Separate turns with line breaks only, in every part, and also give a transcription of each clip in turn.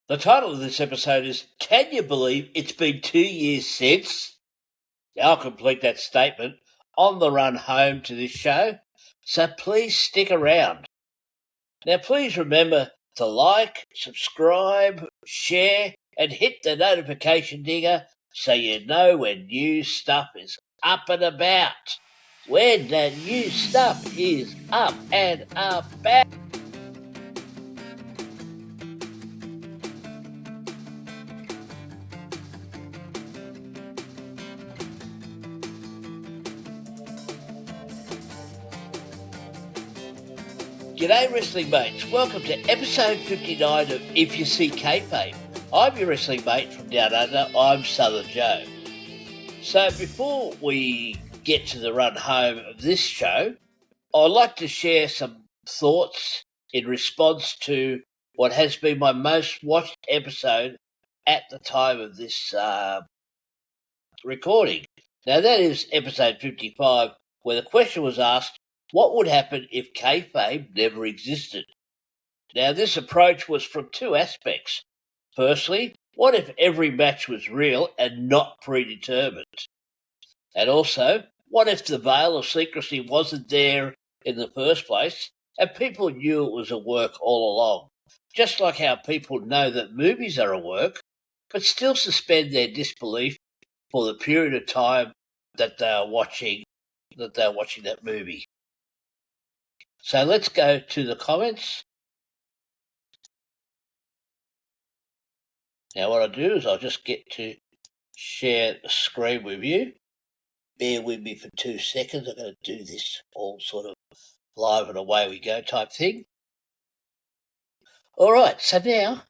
The title of this episode is Can You Believe It's Been 2 Years Since? I'll complete that statement on the run home to this show, so please stick around. Now please remember to like, subscribe, share, and hit the notification dinger so you know when new stuff is up and about. When the new stuff is up and about. G'day wrestling mates, welcome to episode 59 of If You See Kayfabe. I'm your wrestling mate from down under, I'm Southern Joe. So before we get to the run home of this show, I'd like to share some thoughts in response to what has been my most watched episode at the time of this recording. Now that is episode 55, where the question was asked, what would happen if kayfabe never existed? Now, this approach was from two aspects. Firstly, what if every match was real and not predetermined? And also, what if the veil of secrecy wasn't there in the first place and people knew it was a work all along? Just like how people know that movies are a work, but still suspend their disbelief for the period of time that they are watching that movie. So let's go to the comments. Now what I'll do is I'll just get to share the screen with you. Bear with me for 2 seconds. I'm going to do this all sort of live and away we go type thing. All right, so now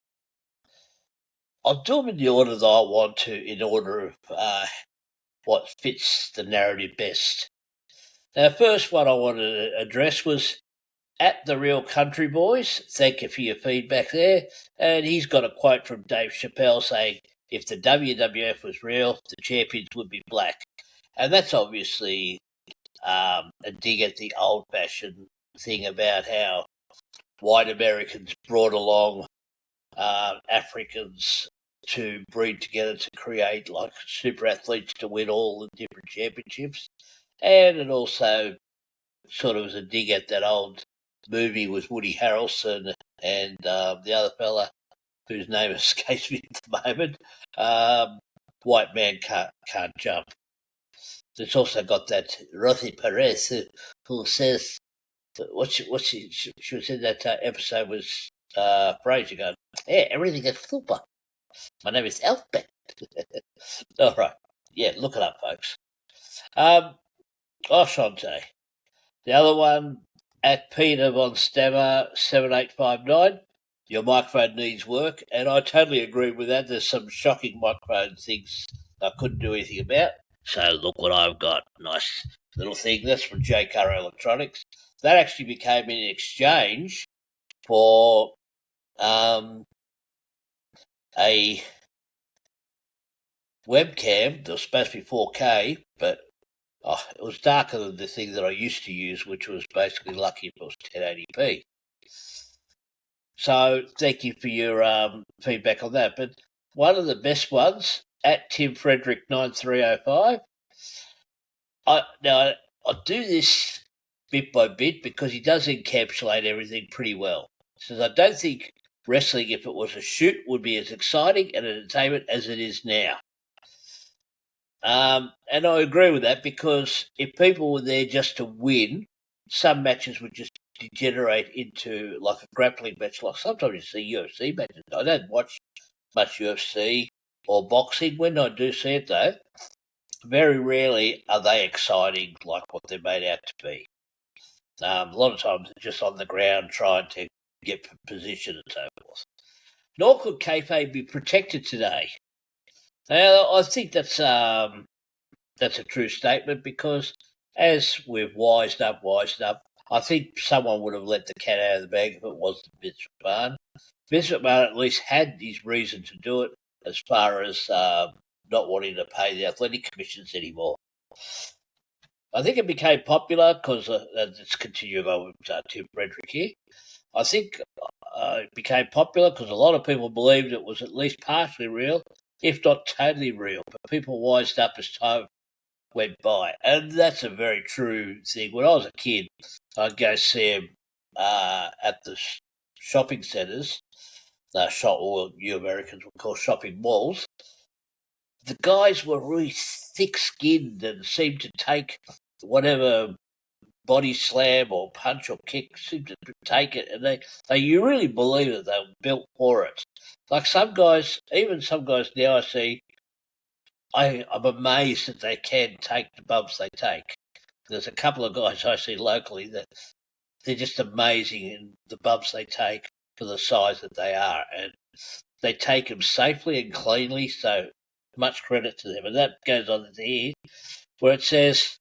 I'll do them in the order that I want to, in order of what fits the narrative best. Now, the first one I wanted to address was at the Real Country Boys. Thank you for your feedback there. And he's got a quote from Dave Chappelle saying, if the WWF was real, the champions would be black. And that's obviously a dig at the old-fashioned thing about how white Americans brought along Africans to breed together to create like super athletes to win all the different championships. And it also sort of was a dig at that old movie with Woody Harrelson and the other fella whose name escapes me at the moment. White Man Can't Jump. It's also got that Rothy Perez who says, she was in that episode was Fraser going, yeah, everything is super. My name is Alphabet. All right. Yeah, look it up, folks. Shante. The other one, at Peter Von Stammer 7859, your microphone needs work, and I totally agree with that. There's some shocking microphone things I couldn't do anything about. So look what I've got. Nice little thing. That's from JCar Electronics. That actually became in exchange for a webcam that was supposed to be 4K, but it was darker than the thing that I used to use, which was basically lucky if it was 1080p. So thank you for your feedback on that. But one of the best ones, at Tim Frederick 9305, I do this bit by bit because he does encapsulate everything pretty well. He says, I don't think wrestling, if it was a shoot, would be as exciting and entertainment as it is now. And I agree with that because if people were there just to win, some matches would just degenerate into like a grappling match. Like sometimes you see UFC matches. I don't watch much UFC or boxing. When I do see it, though, very rarely are they exciting like what they're made out to be. A lot of times they're just on the ground trying to get position and so forth. Nor could kayfabe be protected today. Now, I think that's a true statement because as we've wised up, I think someone would have let the cat out of the bag if it wasn't Vince McMahon. Vince McMahon at least had his reason to do it as far as not wanting to pay the athletic commissions anymore. I think it became popular because it's continuing on with Tim Frederick here. I think it became popular because a lot of people believed it was at least partially real, if not totally real. But people wised up as time went by, and that's a very true thing. When I was a kid, I'd go see them at the shopping centres, or you Americans would call shopping malls. The guys were really thick-skinned and seemed to take whatever body slam or punch or kick, seemed to take it, and you really believe that they were built for it. Like some guys, even some guys now I see, I'm amazed that they can take the bumps they take. There's a couple of guys I see locally that they're just amazing in the bumps they take for the size that they are, and they take them safely and cleanly. So much credit to them. And that goes on to here, where it says,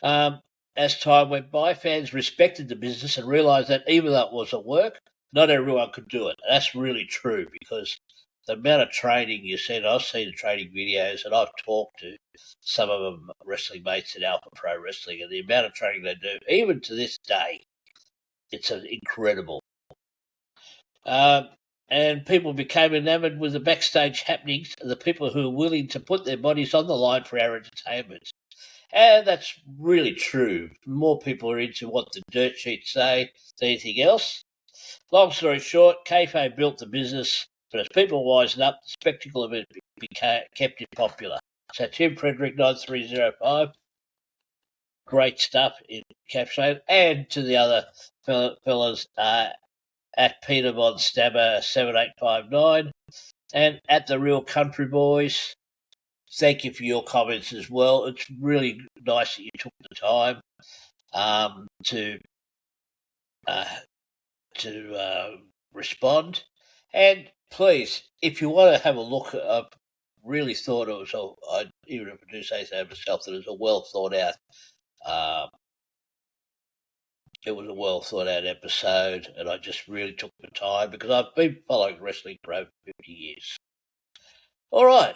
as time went by, fans respected the business and realised that even though it was a work, not everyone could do it. And that's really true because the amount of training you see, and I've seen the training videos, and I've talked to some of them wrestling mates in Alpha Pro Wrestling, and the amount of training they do, even to this day, it's incredible. And people became enamored with the backstage happenings and the people who are willing to put their bodies on the line for our entertainment. And that's really true. More people are into what the dirt sheets say than anything else. Long story short, Kayfabe built the business, but as people wised up, the spectacle of it kept it popular. So Tim Frederick, 9305, great stuff in Capstone. And to the other fellas, at Peter Von Stabber 7859, and at the Real Country Boys. Thank you for your comments as well. It's really nice that you took the time to respond. And please, if you want to have a look, I've really thought it was, even if I do say so myself, that it was a well thought out. It was a well thought out episode, and I just really took the time because I've been following wrestling for over 50 years. All right,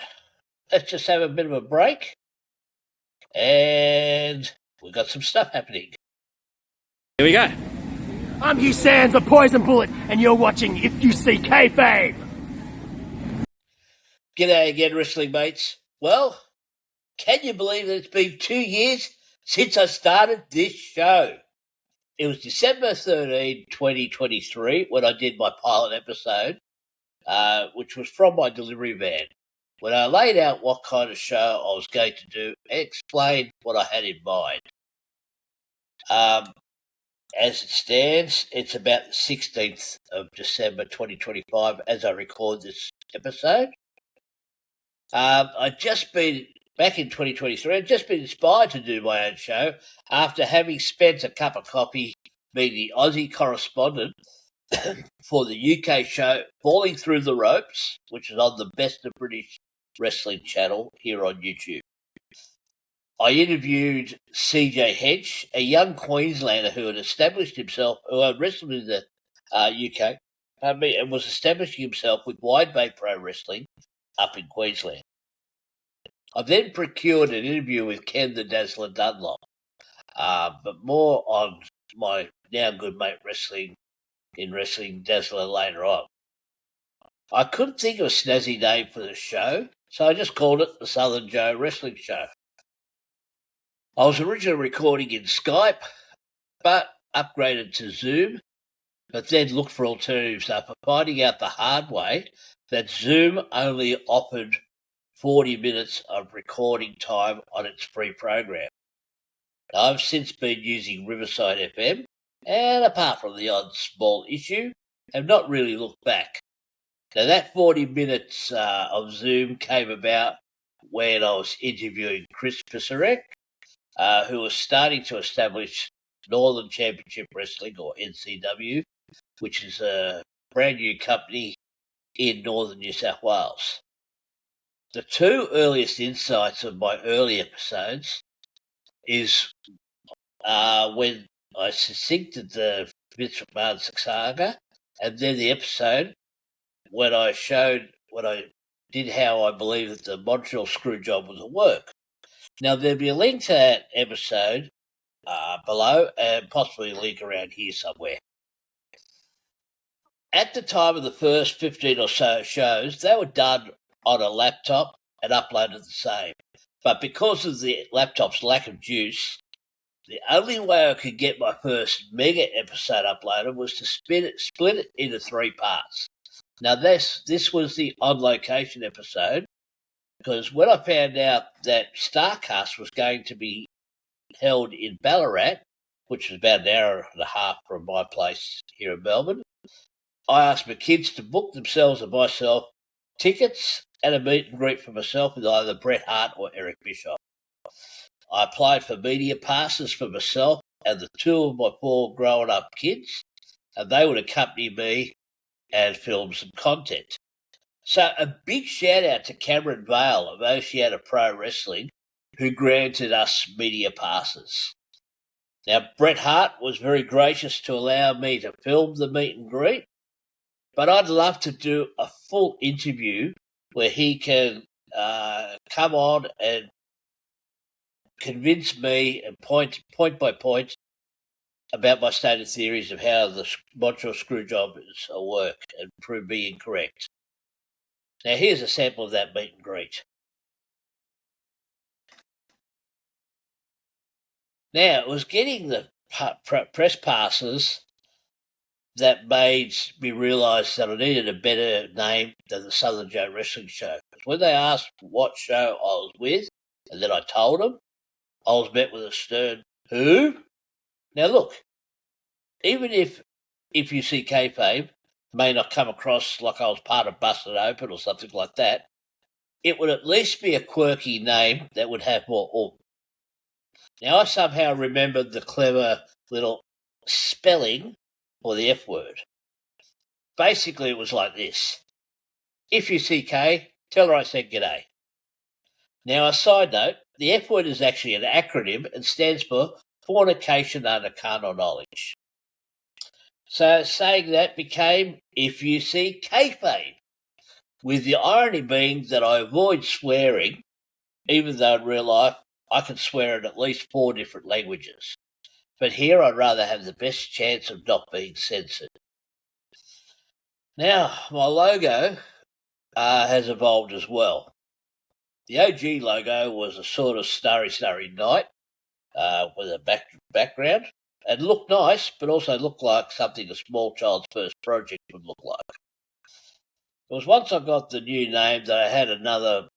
let's just have a bit of a break, and we've got some stuff happening.
Here we go. I'm Hugh Sands, the Poison Bullet, and you're watching If You See Kayfabe.
G'day again, wrestling mates. Well, can you believe that it's been 2 years since I started this show? It was December 13, 2023, when I did my pilot episode, which was from my delivery van, when I laid out what kind of show I was going to do and explained what I had in mind. As it stands, it's about the 16th of December 2025 as I record this episode. I'd just been, back in 2023, I'd just been inspired to do my own show after having spent a cup of coffee being the Aussie correspondent for the UK show Falling Through the Ropes, which is on the Best of British Wrestling channel here on YouTube. I interviewed CJ Hedge, a young Queenslander who had established himself, who had wrestled in the UK, and was establishing himself with Wide Bay Pro Wrestling up in Queensland. I then procured an interview with Ken the Dazzler Dunlop, but more on my now good mate Wrestling Dazzler later on. I couldn't think of a snazzy name for the show, so I just called it the Southern Joe Wrestling Show. I was originally recording in Skype, but upgraded to Zoom, but then looked for alternatives after finding out the hard way that Zoom only offered 40 minutes of recording time on its free program. I've since been using Riverside FM, and apart from the odd small issue, have not really looked back. Now, that 40 minutes of Zoom came about when I was interviewing Chris Pisarek, who was starting to establish Northern Championship Wrestling, or NCW, which is a brand new company in northern New South Wales. The two earliest insights of my early episodes is when I succincted the Vince McMahon saga, and then the episode when I showed what I did, how I believe that the Montreal screw job was a work. Now, there'll be a link to that episode below and possibly a link around here somewhere. At the time of the first 15 or so shows, they were done on a laptop and uploaded the same. But because of the laptop's lack of juice, the only way I could get my first mega episode uploaded was to split it into 3 parts. Now, this was the on location episode, because when I found out that StarCast was going to be held in Ballarat, which is about an hour and a half from my place here in Melbourne, I asked my kids to book themselves and myself tickets and a meet and greet for myself with either Bret Hart or Eric Bischoff. I applied for media passes for myself and the 2 of my 4 growing up kids, and they would accompany me and film some content. So a big shout out to Cameron Vale of Oceania Pro Wrestling, who granted us media passes. Now, Bret Hart was very gracious to allow me to film the meet and greet, but I'd love to do a full interview where he can come on and convince me and point by point about my stated theories of how the Montreal screwdrivers work and prove me incorrect. Now, here's a sample of that meet and greet. Now, it was getting the press passes that made me realise that I needed a better name than the Southern Joe Wrestling Show. Because when they asked what show I was with, and then I told them, I was met with a stern, "Who?" Now look, even if You See Kayfabe may not come across like I was part of Busted Open or something like that, it would at least be a quirky name that would have more oomph. Now, I somehow remembered the clever little spelling for the F word. Basically, it was like this. If you see K, tell her I said g'day. Now, a side note, the F word is actually an acronym and stands for Fornication Under Carnal Knowledge. So saying that became If You See Kayfabe, with the irony being that I avoid swearing, even though in real life I can swear in at least 4 different languages. But here I'd rather have the best chance of not being censored. Now, my logo has evolved as well. The OG logo was a sort of starry night with a background. It looked nice, but also looked like something a small child's first project would look like. It was once I got the new name that I had another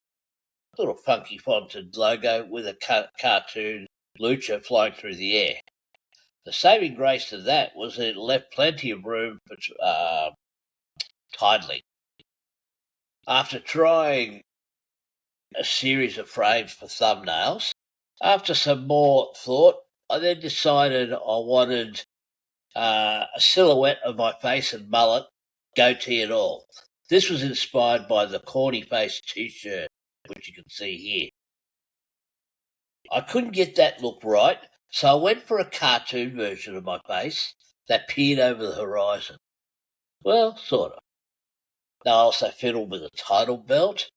little funky fonted logo with a cartoon lucha flying through the air. The saving grace of that was that it left plenty of room for titling. After trying a series of frames for thumbnails, after some more thought, I then decided I wanted a silhouette of my face and mullet, goatee and all. This was inspired by the corny face t-shirt, which you can see here. I couldn't get that look right, so I went for a cartoon version of my face that peered over the horizon. Well, sort of. I also fiddled with a title belt.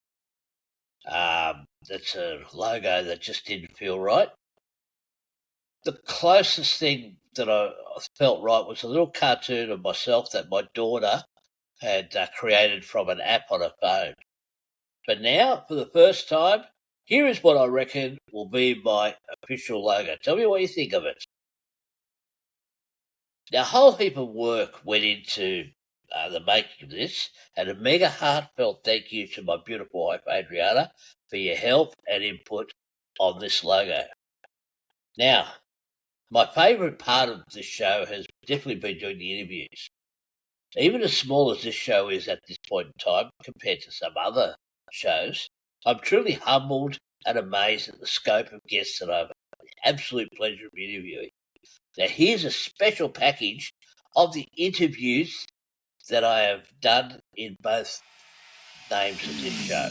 That's a logo that just didn't feel right. The closest thing that I felt right was a little cartoon of myself that my daughter had created from an app on her phone. But now, for the first time, here is what I reckon will be my official logo. Tell me what you think of it. Now, a whole heap of work went into the making of this, and a mega heartfelt thank you to my beautiful wife, Adriana, for your help and input on this logo. Now, my favourite part of this show has definitely been doing the interviews. Even as small as this show is at this point in time, compared to some other shows, I'm truly humbled and amazed at the scope of guests that I've had the absolute pleasure of interviewing. Now, here's a special package of the interviews that I have done in both names of this show.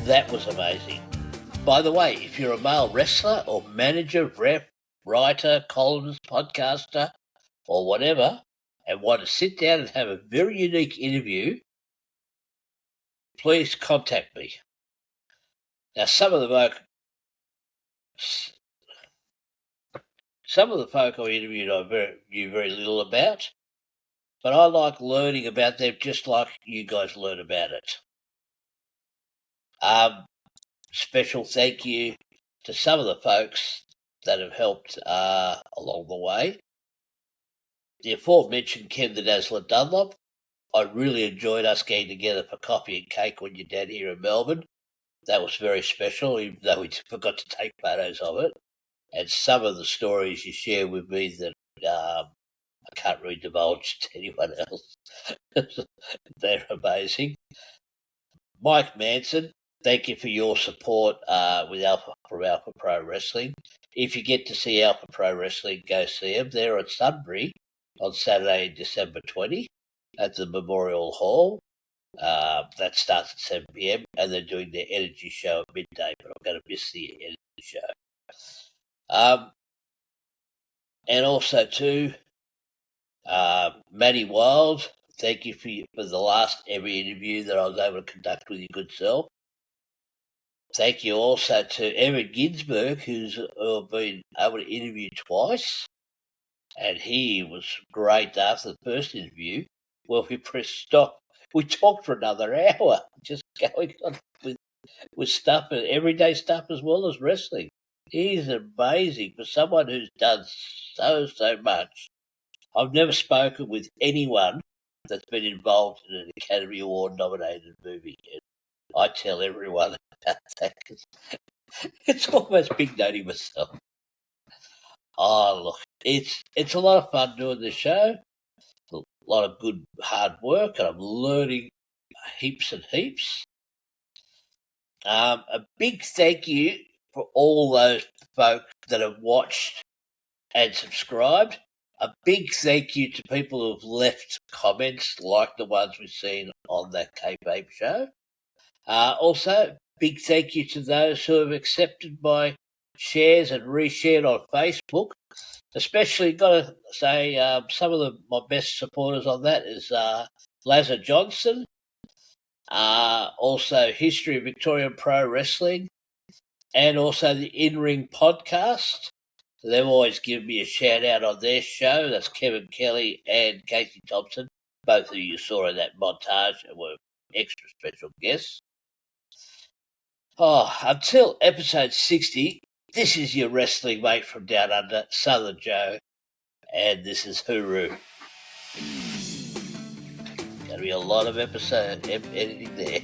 That was amazing. By the way, if you're a male wrestler or manager, rep, writer, columnist, podcaster, or whatever, and want to sit down and have a very unique interview, please contact me. Now, some of the folk I interviewed I knew very little about, but I like learning about them just like you guys learn about it. Special thank you to some of the folks that have helped along the way. The aforementioned Ken the Dazzler Dunlop. I really enjoyed us getting together for coffee and cake when you're down here in Melbourne. That was very special, even though we forgot to take photos of it. And some of the stories you share with me that I can't really divulge to anyone else. They're amazing. Mike Manson, thank you for your support with from Alpha Pro Wrestling. If you get to see Alpha Pro Wrestling, go see them. They're at Sunbury on Saturday, December 20 at the Memorial Hall. That starts at 7 p.m. and they're doing their energy show at midday, but I'm going to miss the energy show. And also too, Matty Wild, thank you for the last ever interview that I was able to conduct with your good self. Thank you also to Evan Ginsberg, who's been able to interview twice, and he was great after the first interview. Well, we pressed stop. We talked for another hour, just going on with stuff, everyday stuff as well as wrestling. He's amazing for someone who's done so much. I've never spoken with anyone that's been involved in an Academy Award nominated movie. And I tell everyone about that because it's almost big noting myself. Oh, look, it's a lot of fun doing the show. A lot of good hard work, and I'm learning heaps and heaps. A big thank you for all those folk that have watched and subscribed. A big thank you to people who have left comments like the ones we've seen on that Kayfabe show. Also, big thank you to those who have accepted my shares and reshared on Facebook. Especially, got to say, some of my best supporters on that is Lazar Johnson. Also, History of Victorian Pro Wrestling, and also the In-Ring Podcast. They've always given me a shout out on their show. That's Kevin Kelly and Casey Thompson. Both of you saw in that montage and were extra special guests. Oh, until episode 60, this is your wrestling mate from down under, Southern Joe, and this is Hooroo. Going to be a lot of episode editing there.